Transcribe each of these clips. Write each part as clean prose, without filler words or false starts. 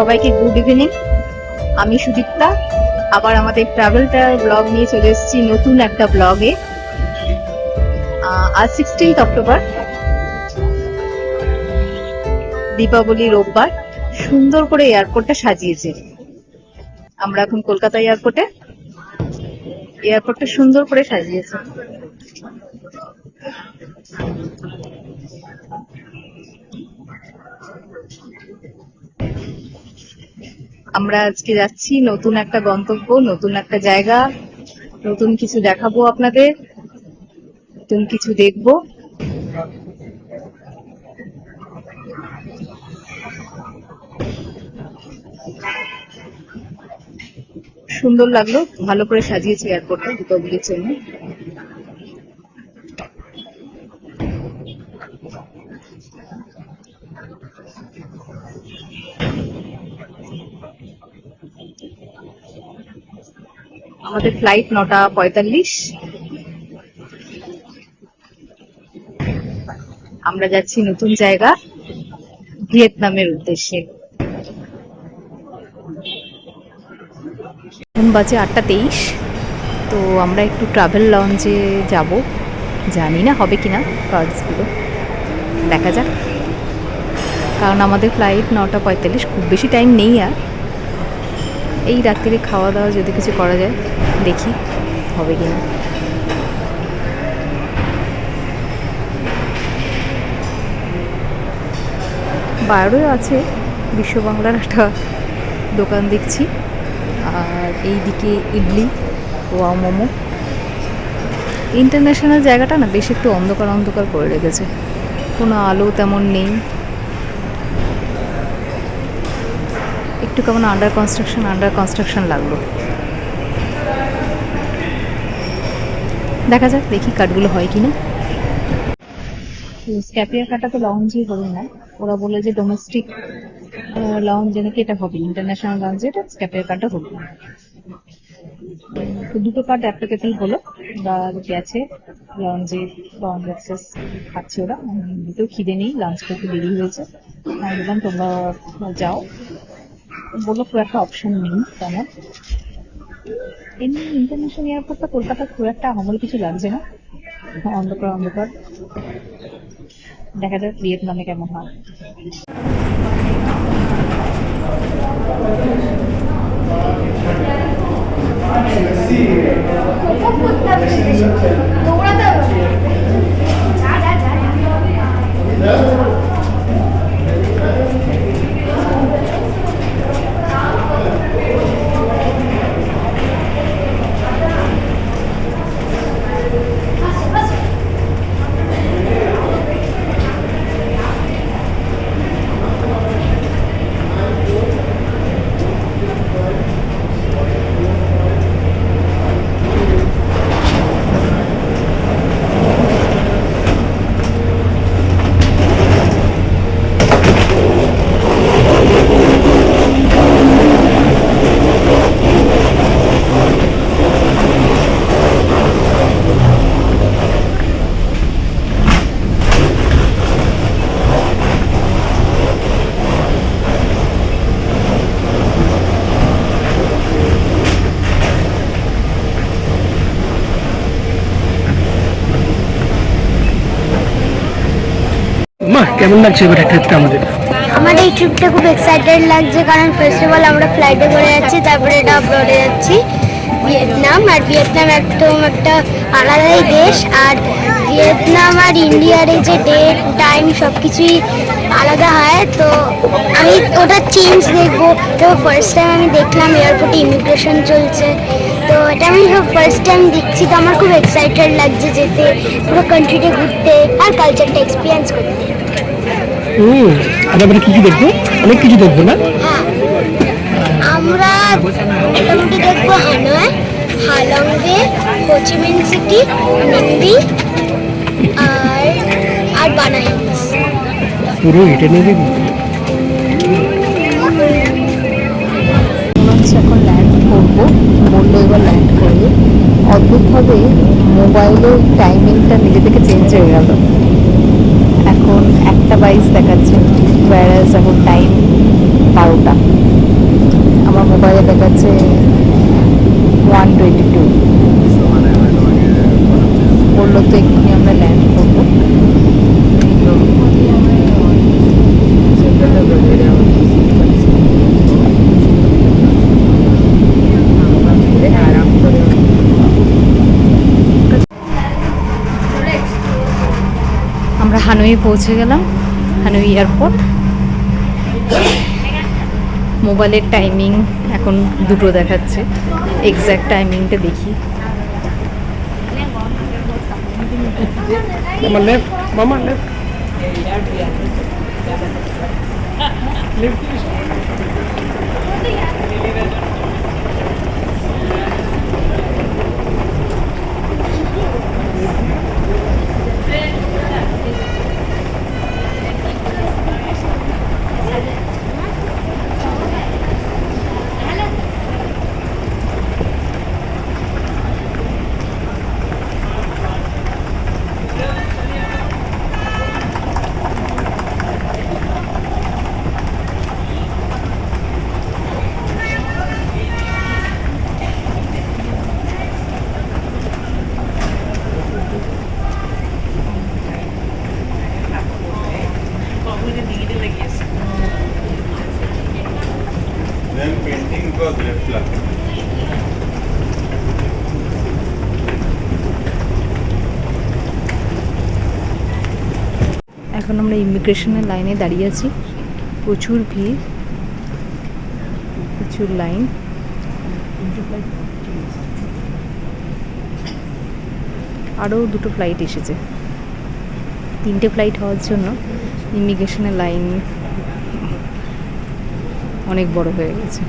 সবাইকে good evening. আমি সুদীপ্তা, আবার আমাদের ট্রাভেলটার ব্লগ নিয়ে চলে এসেছি নতুন একটা ব্লগে। আজ 16 অক্টোবর, দীপাবলি রোববার। সুন্দর করে এয়ারপোর্টটা সাজিয়েছে। আমরা এখন কলকাতা এয়ারপোর্টটা সুন্দর করে সাজিয়েছে। আমরা আজকে যাচ্ছি নতুন একটা গন্তব্য, নতুন একটা জায়গা, নতুন কিছু দেখাবো আপনাদের, নতুন কিছু দেখবো। সুন্দর লাগলো, ভালো করে সাজিয়েছে এয়ারপোর্টটা দীপাবলির জন্য। আমাদের ফ্লাইট 9:45। আমরা যাচ্ছি নতুন জায়গা, ভিয়েতনামের উদ্দেশ্যে। এখন বাজে 8:23। তো আমরা একটু ট্রাভেল লঞ্চে যাব, জানি না হবে কিনা কাজগুলো, দেখা যাক। কারণ আমাদের ফ্লাইট 9:45, খুব বেশি টাইম নেই আর। এই রাত্রিরে খাওয়া দাওয়া যদি কিছু করা যায়, দেখি হবে কিনা। বাইরেও আছে বিশ্ব বাংলার একটা দোকান দেখছি, আর এইদিকে ইডলি, ওয়া মোমো। ইন্টারন্যাশনাল জায়গাটা না বেশ একটু অন্ধকার অন্ধকার করে রেখেছে, কোনো আলো তেমন নেই, একটু কেমন আন্ডার কনস্ট্রাকশন লাগলো। দেখা যাক, দেখি কার্ডগুলো হয় কিনা। স্ক্যাপিয়ার কার্ডটা তো লঞ্চই হবে না, ওরা বলে যে ডোমেস্টিক লঞ্চ নাকি এটা হবে, ইন্টারন্যাশনাল লঞ্চে এটা স্ক্যাপিয়ার কার্ডটা হবে না। তো দুটো কার্ড অ্যাপ্লিকেবল হলো, ওরা গেছে লঞ্চে, লঞ্চ অ্যাক্সেস খাচ্ছে ওরা। দুটো খিদে নেই, লাঞ্চ করতে দেরি হয়েছে, আমি বললাম তোমরা যাও। বললো খুব একটা অপশন নেই তেমন। এমনি ইন্টারন্যাশনাল এয়ারপোর্টটা কলকাতা খুব একটা আমার কিছু লাগছে না, অন্ধকার। দেখা যাক ভিয়েতনামে কেমন হয়। মা, কেমন লাগছে এবার ট্রিপটা আমাদের? আমাদের এই ট্রিপটা খুব এক্সাইটেড লাগছে, কারণ ফার্স্ট অফ অল আমরা ফ্লাইটে করে যাচ্ছি, তারপরে এটা আপলোডে যাচ্ছি ভিয়েতনাম। আর ভিয়েতনাম একদম একটা আলাদাই দেশ, আর ভিয়েতনাম আর ইন্ডিয়ার এই যে ডেট টাইম সব কিছুই আলাদা হয়। তো আমি ওটা চেঞ্জ দেখবো। তো ফার্স্ট টাইম আমি দেখলাম এয়ারপোর্টে ইমিগ্রেশন চলছে, তো এটা আমি ফার্স্ট টাইম দেখছি। তো আমার খুব এক্সাইটেড লাগছে যেতে, পুরো কান্ট্রিতে ঘুরতে আর কালচারটা এক্সপিরিয়েন্স করতে। আর আমরা কি দেখবো? অনেক কিছু দেখবো না? হ্যাঁ, আমরা মোটামুটি দেখবো হানয়, হালংবে, হোচিমিন সিটি, নিম্বি আর বানা হিলস। পুরো এটা নিয়ে দেখবো। এখন ল্যান্ড করবো, বললো এবার ল্যান্ড করবে। অদ্ভুতভাবে মোবাইলের টাইমিংটা নিজে থেকে চেঞ্জ হয়ে গেল, এখন 1:22 দেখাচ্ছে, whereas এখন টাইম 12টা, আমার মোবাইলে দেখাচ্ছে 1:22। বললো তো এক্ষুনি আমরা ল্যান্ড করবো। আমরা হানয় পৌঁছে গেলাম, হানয় এয়ারপোর্ট। মোবাইলের টাইমিং এখন 2টো দেখাচ্ছে, এক্স্যাক্ট টাইমিংটা দেখি। মামা লেফট, মামা লেফট, লেফট। पेंटिंग को लेफ्ट ला এখন আমরা ইমিগ্রেশনের লাইনে দাঁড়িয়ে আছি, প্রচুর ভিড়, প্রচুর লাইন। আরও 2টো ফ্লাইট এসেছে, 3টে ফ্লাইট হওয়ার জন্য ইমিগ্রেশনের লাইন অনেক বড় হয়ে গেছে।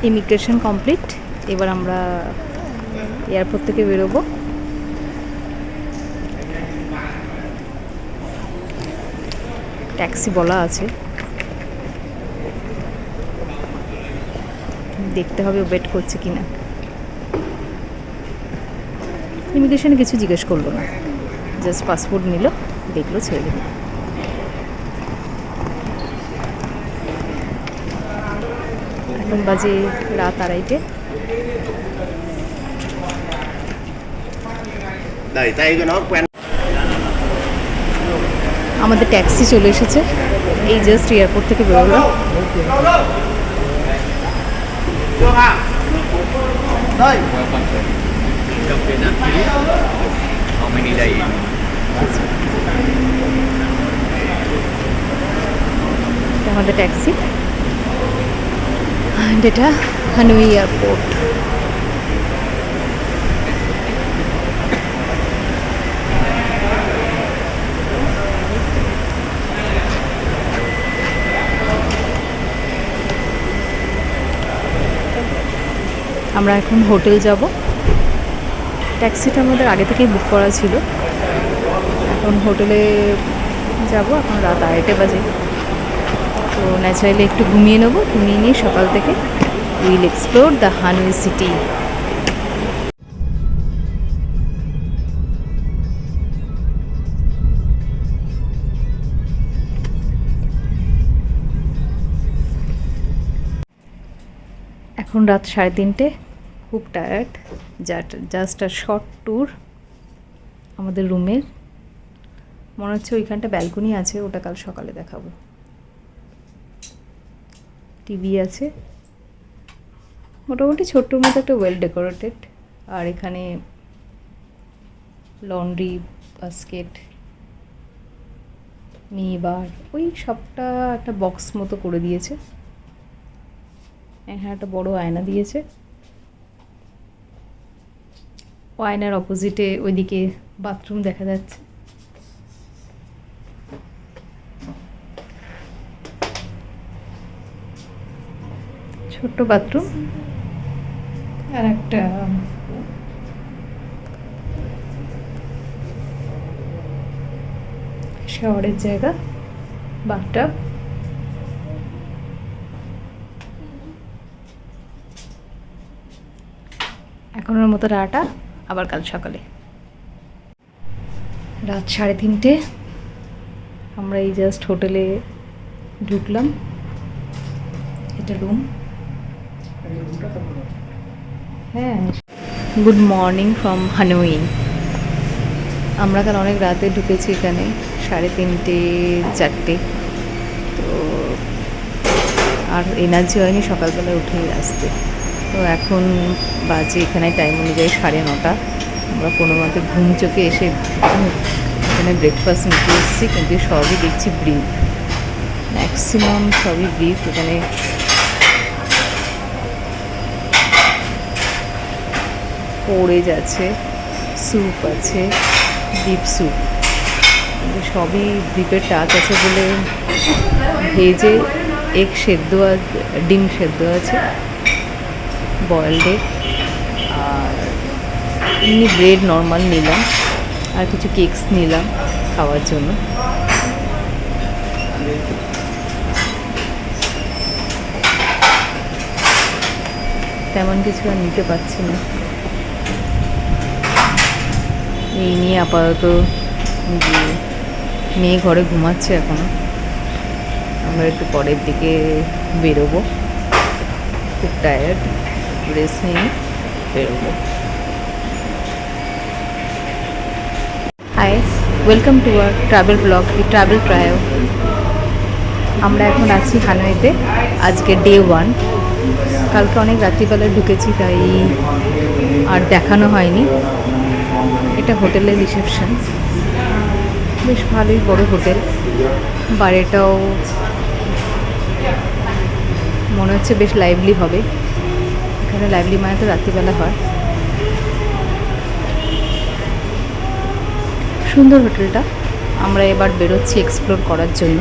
ইমিগ্রেশন কমপ্লিট, এবার আমরা এয়ারপোর্ট থেকে বেরোবো। ট্যাক্সি বলা আছে, দেখতে হবে ওয়েট করছে কিনা। ইমিগ্রেশনে কিছু জিজ্ঞেস করলো না, জাস্ট পাসপোর্ট নিল, দেখলো, ছেড়ে দিল। এখন বাজে রাত 2:30। আমাদের ট্যাক্সি চলে এসেছে, এই জাস্ট এয়ারপোর্ট থেকে বেরোলাম। আমাদের ট্যাক্সি, এটা হানয় এয়ারপোর্ট। আমরা এখন হোটেল যাব। ট্যাক্সিটা আমাদের আগে থেকেই বুক করা ছিল। এখন হোটেলে যাব, এখন রাত 2:30 বাজে। তো ন্যাচারালি একটু ঘুমিয়ে নেবো, ঘুমিয়ে নিয়ে সকাল থেকে will explore the Hanoi city. এখন রাত 3:30, খুব টায়ার্ড। জাস্ট আ শর্ট ট্যুর আমাদের রুমের। মনে হচ্ছে ওইখানটা ব্যালকনি আছে, ওটা কাল সকালে দেখাবো। টিভি আছে, মোটামুটি ছোট্ট মতো একটা ওয়েল ডেকোরেটেড। আর এখানে লন্ড্রি, বাস্কেট, মিনি বার, ওই সবটা একটা বক্স মতো করে দিয়েছে। এখানে একটা বড় আয়না দিয়েছে, ও আয়নার অপোজিটে ওইদিকে বাথরুম দেখা যাচ্ছে। ছোট্ট বাথরুম আর একটা শাওয়ারের জায়গা, বাথটাব। এখনের মতো টাটা, আবার কাল সকালে। রাত 3:30, আমরা এই জাস্ট হোটেলে ঢুকলাম। এটা রুম। হ্যাঁ, গুড মর্নিং ফ্রম হানোই। আমরা কাল অনেক রাতে ঢুকেছি এখানে, 3:30 4টে, তো আর এনার্জি হয়নি সকালবেলায় উঠে আসতে। তো এখন বাজে এখানে টাইম অনুযায়ী 9:30। আমরা কোনো মতে ঘুম চোখে এসে এখানে ব্রেকফাস্ট নিতে এসেছি, কিন্তু সবই দেখছি ব্রিফ, ম্যাক্সিমাম সবই ব্রিফ। এখানে পড়ে যাচ্ছে, স্যুপ আছে, ডিপ স্যুপ, সবই ডিপের টাচ আছে বলে। ভেজে এগ সেদ্ধ, ডিম সেদ্ধ আছে, বয়েলড এগ, আর এমনি ব্রেড নর্মাল নিলাম, আর কিছু কেকস নিলাম খাওয়ার জন্য। তেমন কিছু আর নিতে পারছি না, এই নিয়ে আপাতত যে মেয়ে ঘরে ঘুমাচ্ছে এখনো। আমরা একটু পরের দিকে বেরোবো, খুব টায়ার্ড, রেস্ট নিয়ে বেরোবো। Hi, welcome to our travel blog, the travel trio. আমরা এখন আছি হানয়তে, আজকে ডে 1। কালকে অনেক রাত্রিবেলা ঢুকেছি, তাই আর দেখানো হয়নি। এটা হোটেলের রিসেপশন, বেশ ভালোই বড় হোটেল। বাইরেটাও মনে হচ্ছে বেশ লাইভলি হবে। এখানে লাইভলি মানে তো রাত্রিবেলা হয়। সুন্দর হোটেলটা। আমরা এবার বেরোচ্ছি এক্সপ্লোর করার জন্য।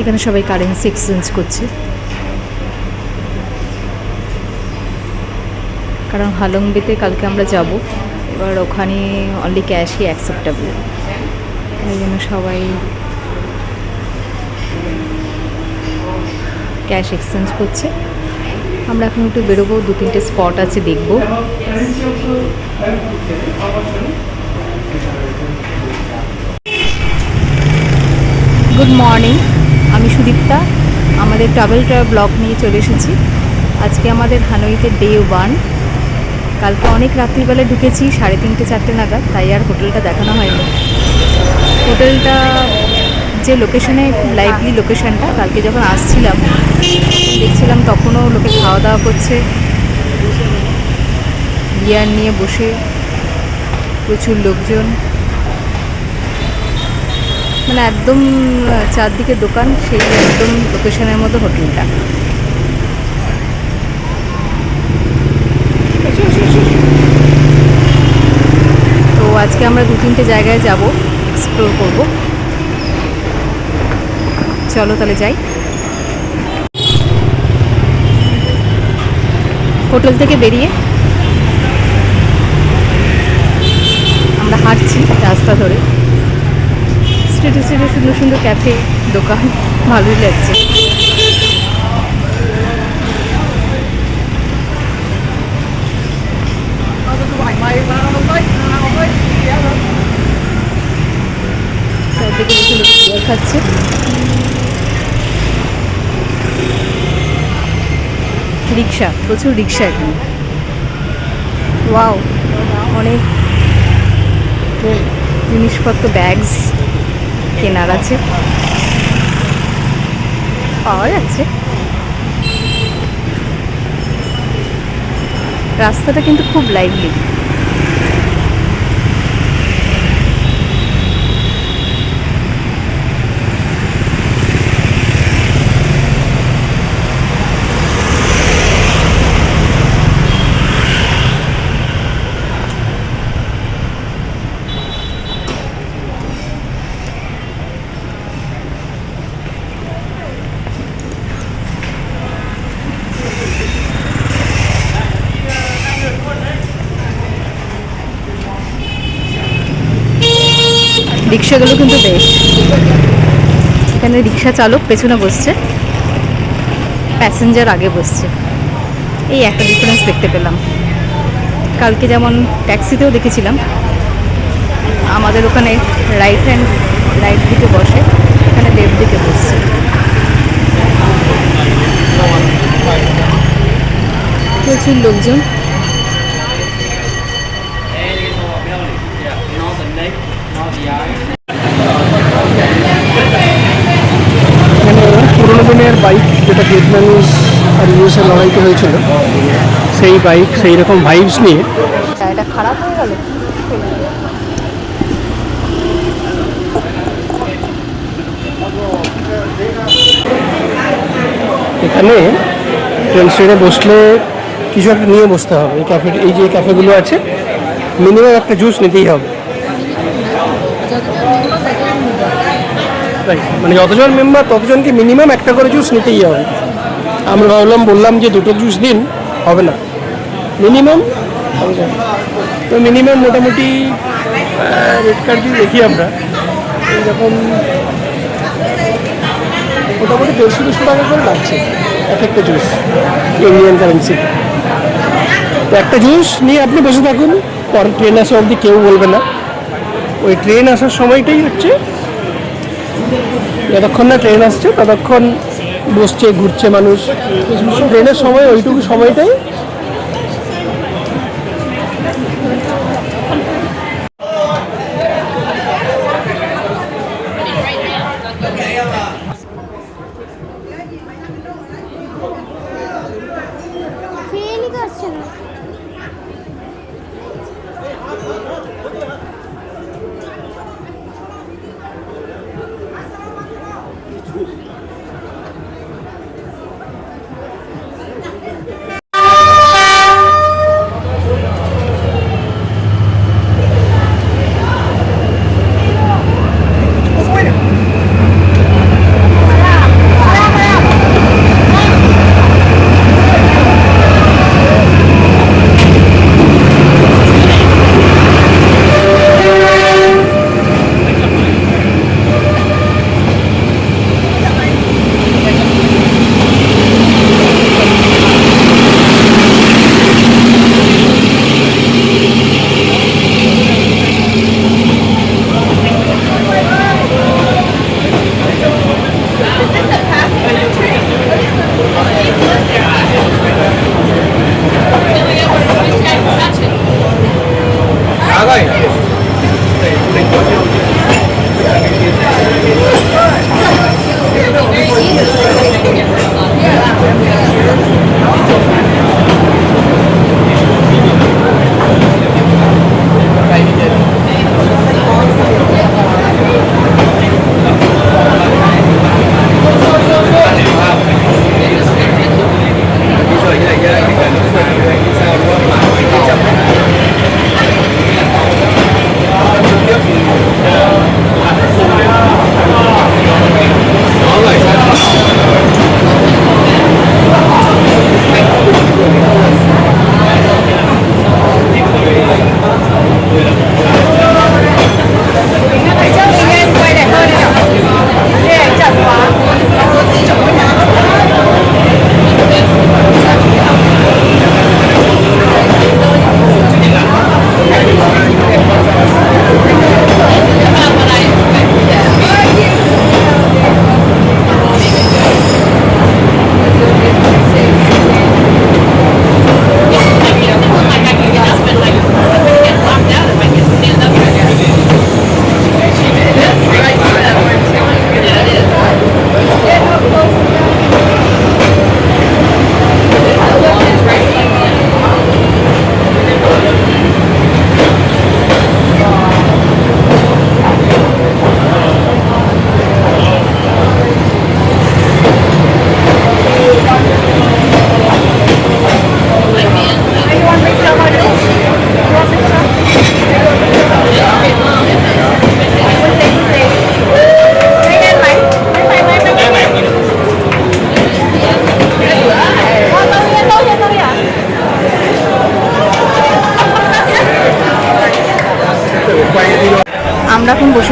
এখানে সবাই কারেন্সি এক্সচেঞ্জ করছে, কারণ হালংবিতে কালকে আমরা যাব। এবার ওখানে অনলি ক্যাশই অ্যাকসেপ্টেবল, এই জন্য সবাই ক্যাশ এক্সচেঞ্জ করছে। আমরা এখন একটু বেরোবো, 2-3টে স্পট আছে দেখব। গুড মর্নিং, আমি সুদীপ্তা। আমাদের ট্রাভেল ব্লগ নিয়ে চলে এসেছি। আজকে আমাদের হানয়তে ডে 1। কালকে অনেক রাত্রিবেলা ঢুকেছি, 3:30 4টে নাগাদ, তাই আর হোটেলটা দেখানো হয়নি। হোটেলটা যে লোকেশনে, লাইভলি লোকেশনটা, কালকে যখন আসছিলাম দেখছিলাম তখনও লোকে খাওয়া দাওয়া করছে, বিয়ার নিয়ে বসে, প্রচুর লোকজন, মানে একদম চারদিকে দোকান, সেই একদম লোকেশনের মতো হোটেলটা। তো আজকে আমরা 2-3টে জায়গায় যাব, এক্সপ্লোর করব। চলো তাহলে যাই। হোটেল থেকে বেরিয়ে আমরা হাঁটছি রাস্তা ধরে, স্ট্রিটে স্ট্রিটে সুন্দর সুন্দর ক্যাফে, দোকান, ভালোই লাগছে। চারদিকে কিছু লোক বিয়ার খাচ্ছে। রিক্সা, প্রচুর রিক্সা এখানে। ওয়াও, অনেক জিনিসপত্র, ব্যাগস কেনার আছে, পাওয়া যাচ্ছে। রাস্তাটা কিন্তু খুব লাইভলি। রিক্সাগুলো কিন্তু বেশ, এখানে রিক্সা চালক পেছনে বসছে, প্যাসেঞ্জার আগে বসছে, এই একটা ডিফারেন্স দেখতে পেলাম। কালকে যেমন ট্যাক্সিতেও দেখেছিলাম আমাদের ওখানে রাইট দিকে বসে, এখানে লেফট দিকে বসছে। প্রচুর লোকজন। পুরোনো দিনের বাইক যেটা ভিয়েতনামিজ আর ইউএসএ লড়াইতে হয়েছিল, সেই বাইক সেই রকম ভাইবস নিয়ে এটা খারাপ হয়ে গেল। এখানে ট্রেন স্টেশনে বসলে কিছু একটা নিয়ে বসতে হবে। এই যে ক্যাফেগুলো আছে, মিনিমাম একটা জুস নিতেই হবে। মানে যতজন মেম্বার ততজনকে মিনিমাম একটা করে জুস নিতেই হবে। আমরা বললাম যে দুটো জুস দিন, হবে না, মিনিমাম। তো মিনিমাম মোটামুটি রেট কার্ড দিয়ে দেখি আমরা, যখন মোটামুটি 150-200 টাকা করে লাগছে এক একটা জুস ইন্ডিয়ান কারেন্সি। তো একটা জুস নিয়ে আপনি বসে থাকুন, পর ট্রেন আসা অবধি কেউ বলবে না। ওই ট্রেন আসার সময়টাই হচ্ছে, যতক্ষণ না ট্রেন আসছে ততক্ষণ বসছে ঘুরছে মানুষ। ট্রেনের সময় ওইটুকু সময়টাই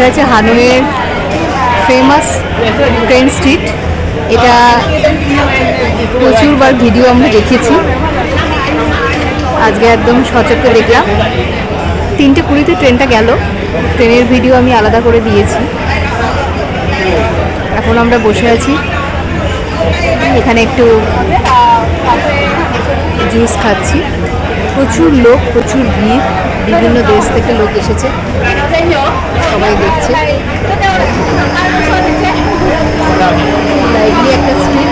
বসে আছে হানয়ের ফেমাস ট্রেন স্ট্রিট। এটা প্রচুরবার ভিডিও আমরা দেখেছি, আজকে একদম সচক্ষে দেখলাম। 3:20 ট্রেনটা গেল, ট্রেনের ভিডিও আমি আলাদা করে দিয়েছি। এখন আমরা বসে আছি এখানে, একটু জুস খাচ্ছি। প্রচুর লোক, প্রচুর ভিড়, বিভিন্ন দেশ থেকে লোক এসেছে, সবাই দেখছে। লাইভলি একটা স্ট্রিট।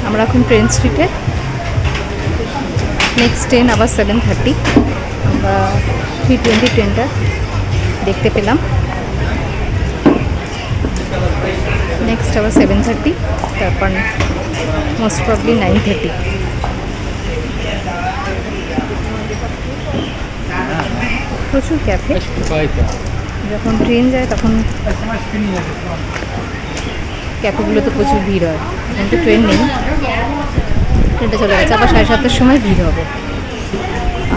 আমরা এখন ট্রেন স্ট্রিটে, নেক্সট ট্রেন আবার 7:30। আমরা 3:20 ট্রেনটা দেখতে পেলাম। নেক্সট আবার 7:30, তারপর মোস্ট প্রবলি 9:30। প্রচুর ক্যাফে, যখন ট্রেন যায় তখন ক্যাফেগুলোতে প্রচুর ভিড় হয়। এখন তো ট্রেন নেই, ট্রেনটা চলে গেছে, আবার 7:30-এর সময় ভিড় হবে।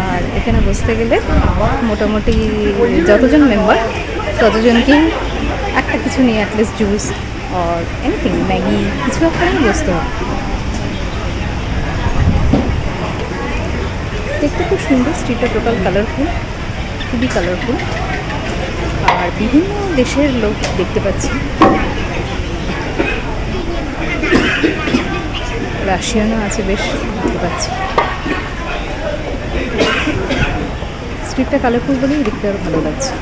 আর এখানে বসতে গেলে মোটামুটি যতজন মেম্বার ততজনকেই একটা কিছু নিয়ে, অ্যাটলিস্ট জুস আর এনিথিং, ম্যাগি কিছু একটা নিয়ে বসতে হবে। দেখতে খুব সুন্দর, স্ট্রিটটা টোটাল কালারফুল, খুবই কালারফুল। আর বিভিন্ন দেশের লোক দেখতে পাচ্ছি, রাশিয়ানও আছে বেশ, দেখতে পাচ্ছি। স্ট্রিটটা কালারফুল বলেই দেখতে আরও ভালো লাগছে।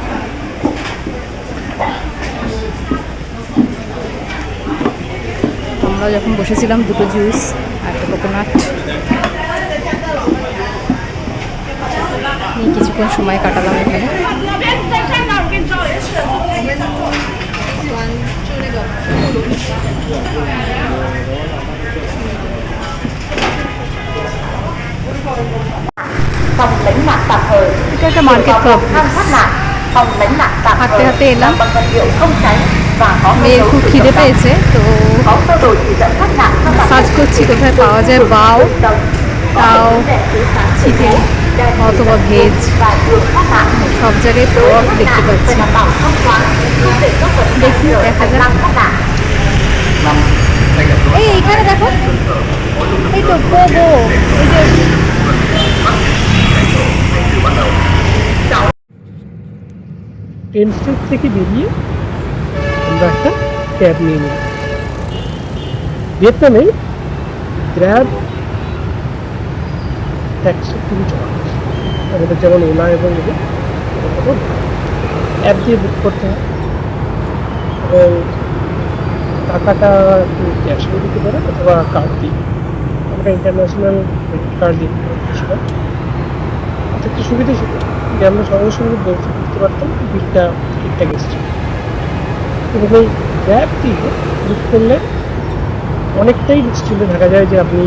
আমরা যখন বসেছিলাম 2টো জুস আর একটা কোকোনাট নিয়ে কিছুক্ষণ সময় কাটালাম এখানে। phòng lánh nạn tạm thời. এটা একটা market complex. Thoát nạn, phòng lánh nạn tạm হাঁটতে thời হাঁটতে এলাম, bằng vật liệu không cháy và có মেয়ের খুব খিদে পেয়েছে, তো có sơ đồ chỉ dẫn thoát nạn cho bạn. Search করছি কোথায় পাওয়া যায় বাও, তাও চিকেন অথবা veg, và đường thoát nạn. সব জায়গায় পাওয়া দেখতে পাচ্ছি। Đảm bảo thông thoáng, không để các vật দেখি দেখা যাক। thoát nạn. এই এইখানে দেখো, এই তো পোগো, এই যে ট্রেন স্টেশন থেকে বেরিয়ে আমরা একটা ক্যাব নিয়ে নিই। ভিয়েতনামে গ্র্যাব ট্যাক্সি খুবই চলা, আমাদের যেমন ওলা এবং অ্যাপ দিয়ে বুক করতে হয় এবং টাকাটা একটু ক্যাশে দিতে পারে অথবা কার্ড দিয়ে। আমরা ইন্টারন্যাশনাল ক্রেডিট কার্ড দিয়ে সেটা একটা সুবিধা ছিল যে আমরা সঙ্গে সঙ্গে বুঝতে পারতাম বিলটা ঠিকঠাক এসছে। এবং এই ক্যাব দিয়ে বুক করলে অনেকটাই নিশ্চিন্তে থাকা যায় যে আপনি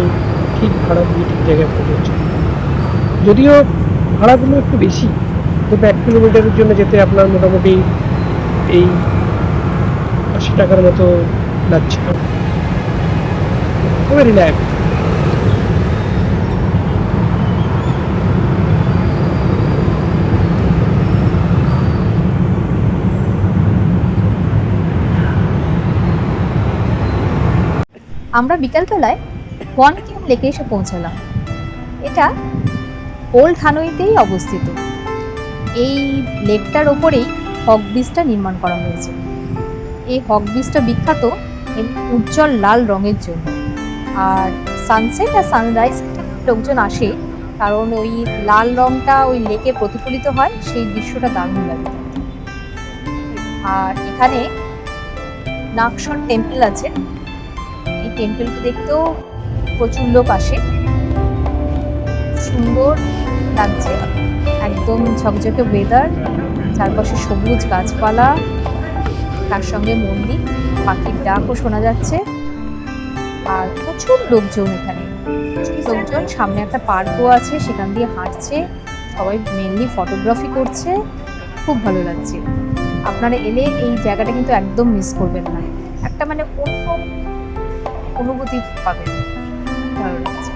ঠিক ভাড়া দিয়ে ঠিক জায়গায় পৌঁছাচ্ছেন। যদিও ভাড়াগুলো একটু বেশি, কিন্তু 1 কিলোমিটারের জন্য যেতে আপনার মোটামুটি এই 80 টাকার মতো লাগছিল, খুবই রিল্যাক্স। আমরা বিকালবেলায় ওয়ানকিম লেকে এসে পৌঁছালাম। এটা ওল্ড হানইতেই অবস্থিত। এই লেকটার ওপরেই হক ব্রিজটা নির্মাণ করা হয়েছে। এই হক ব্রিজটা বিখ্যাত এর উজ্জ্বল লাল রঙের জন্য। আর সানসেট আর সানরাইজ লোকজন আসে, কারণ ওই লাল রংটা ওই লেকে প্রতিফলিত হয়, সেই দৃশ্যটা দারুণ লাগে। আর এখানে নাগশ্বর টেম্পল আছে। এই টেম্পলটা দেখতেও প্রচুর লোক আসে। সুন্দর লাগছে, একদম ঝকঝকে ওয়েদার, চারপাশে সবুজ গাছপালা, তার সঙ্গে মন্দির, পাখির ডাকও শোনা যাচ্ছে। আর প্রচুর লোকজন এখানে, প্রচুর লোকজন। সামনে একটা পার্কও আছে, সেখান দিয়ে হাঁটছে সবাই, মেনলি ফটোগ্রাফি করছে। খুব ভালো লাগছে। আপনারা এলে এই জায়গাটা কিন্তু একদম মিস করবেন না। একটা মানে অন্য অনুভূতি পাবেন, ভালো লাগছে।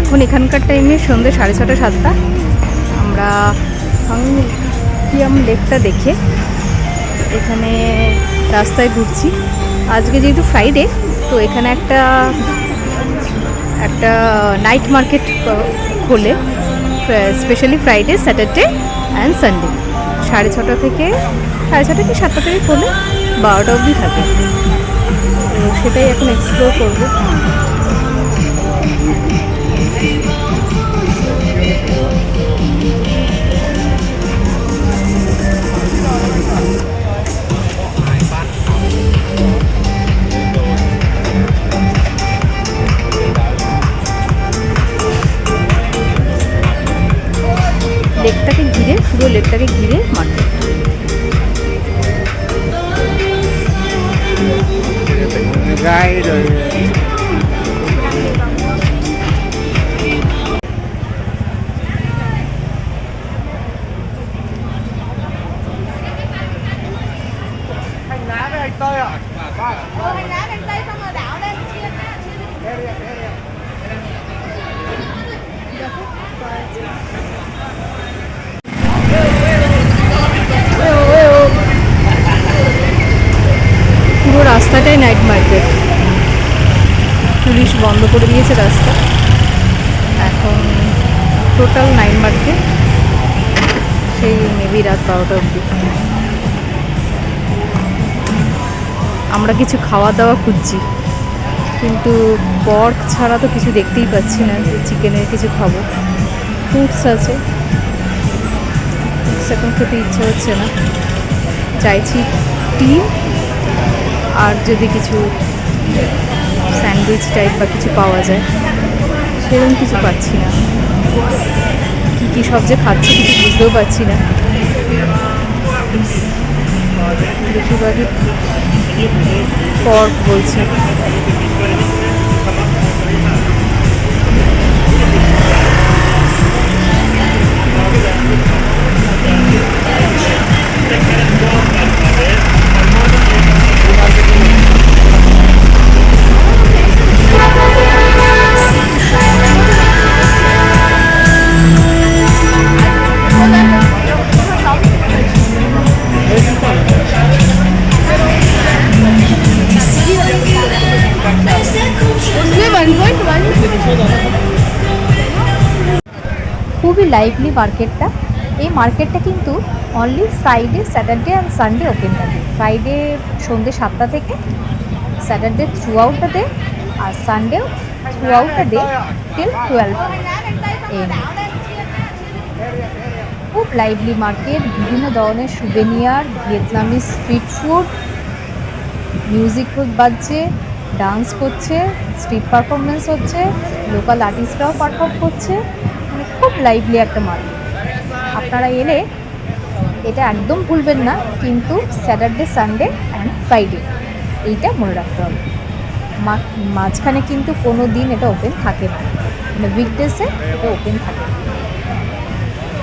এখন এখানকার টাইমে সন্ধ্যে 6:30 7টা। আমরা হাংকিয়াম লেকটা দেখে এখানে রাস্তায় ঘুরছি। আজকে যেহেতু ফ্রাইডে, তো এখানে একটা নাইট মার্কেট খোলে, specially Friday, Saturday and Sunday. 6:30 থেকে 6:30 কি 7টা থেকে খোলে, 12টা অবধি থাকে। তো সেটাই এখন এক্সপ্লোর করবো। পুরো লেকটাকে ঘিরে মার্কেট। পুরো রাস্তাটাই নাইট মার্কেট। পুলিশ বন্ধ করে দিয়েছে রাস্তা, এখন টোটাল নাইট মার্কেট, সেই মেবি রাত 12টা অবধি। আমরা কিছু খাওয়া দাওয়া খুঁজছি, কিন্তু পর্ক ছাড়া তো কিছু দেখতেই পাচ্ছি না যে চিকেনের কিছু খাবো। ফ্রুটস আছে, এখন খেতে ইচ্ছে হচ্ছে না, চাইছি টি আর যদি কিছু স্যান্ডউইচ টাইপ বা কিছু পাওয়া যায়, সেরকম কিছু পাচ্ছি না। কী কী সব যে খাচ্ছি কিছু বুঝতেও পারছি না। বেশিরভাগই পর্ক বলছে। খুবই লাইভলি মার্কেটটা। এই মার্কেটটা কিন্তু only Friday, Saturday and Sunday open থাকে। ফ্রাইডে সন্ধ্যে 7টা থেকে, Saturday throughout the day, আর Sunday throughout the day till 12 AM। খুব লাইভলি মার্কেট, বিভিন্ন ধরনের সুভেনিয়ার, ভিয়েতনামি স্ট্রিট ফুড, মিউজিক বাজছে, ডান্স করছে, স্ট্রিট পারফরমেন্স হচ্ছে, লোকাল আর্টিস্টরাও পারফর্ম করছে। মানে খুব লাইভলি একটা মার্কেট। আপনারা এলে এটা একদম ভুলবেন না, কিন্তু স্যাটারডে, সানডে অ্যান্ড ফ্রাইডে এইটা মনে রাখতে হবে। মাঝখানে কিন্তু কোনো দিন এটা ওপেন থাকে না, মানে উইকডেসে এটা ওপেন থাকে,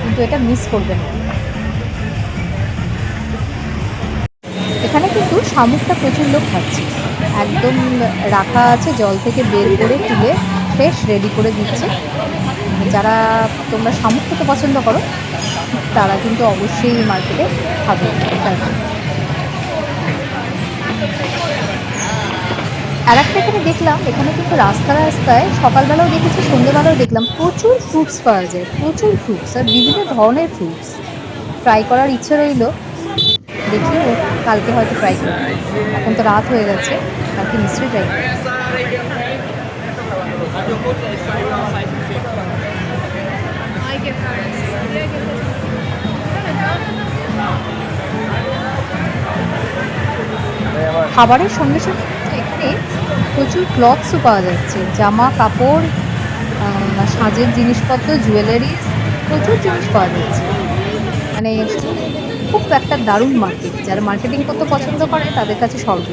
কিন্তু এটা মিস করবেন না। এখানে কিন্তু শামুকটা প্রচুর লোক খাচ্ছে, একদম রাখা আছে, জল থেকে বের করে তুলে ফ্রেশ রেডি করে দিচ্ছে। যারা তোমরা শামুক খেতে পছন্দ করো তারা কিন্তু অবশ্যই মার্কেটে খাবে। আর একটা এখানে দেখলাম, এখানে কিন্তু রাস্তায় সকালবেলাও দেখেছি, সন্ধ্যেবেলাও দেখলাম, প্রচুর ফ্রুটস পাওয়া যায়, প্রচুর ফ্রুটস, আর বিভিন্ন ধরনের ফ্রুটস। ট্রাই করার ইচ্ছে রইল, দেখি কালকে হয়তো ট্রাই করব। এখন তো রাত হয়ে গেছে, কালকে নিশ্চয়ই ট্রাই করব। খাবারের সঙ্গে সঙ্গে এখানে প্রচুর ক্লথসও পাওয়া যাচ্ছে, জামা কাপড়, সাজের জিনিসপত্র, জুয়েলারিজ, প্রচুর জিনিস পাওয়া যাচ্ছে। মানে খুব একটা দারুণ মার্কেট, যারা মার্কেটিং করতে পছন্দ করে তাদের কাছে স্বর্গ।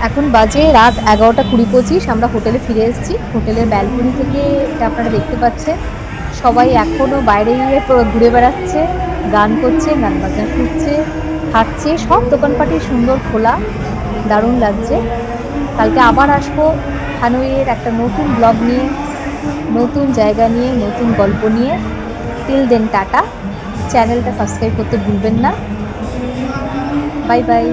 এখন বাজে রাত 11:20। আমরা হোটেলে ফিরে এসেছি। হোটেলের ব্যালকনি থেকে এটা আপনারা দেখতে পাচ্ছেন, সবাই এখনও বাইরে গিয়ে ঘুরে বেড়াচ্ছে, গান করছে, গান বাজনা শুনছে, খাচ্ছে, সব দোকানপাটি সুন্দর খোলা, দারুণ লাগছে। কালকে আবার আসবো হানয়ের একটা নতুন ব্লগ নিয়ে, নতুন জায়গা নিয়ে, নতুন গল্প নিয়ে। টিল দেন টাটা। চ্যানেলটা সাবস্ক্রাইব করতে ভুলবেন না। Bye by.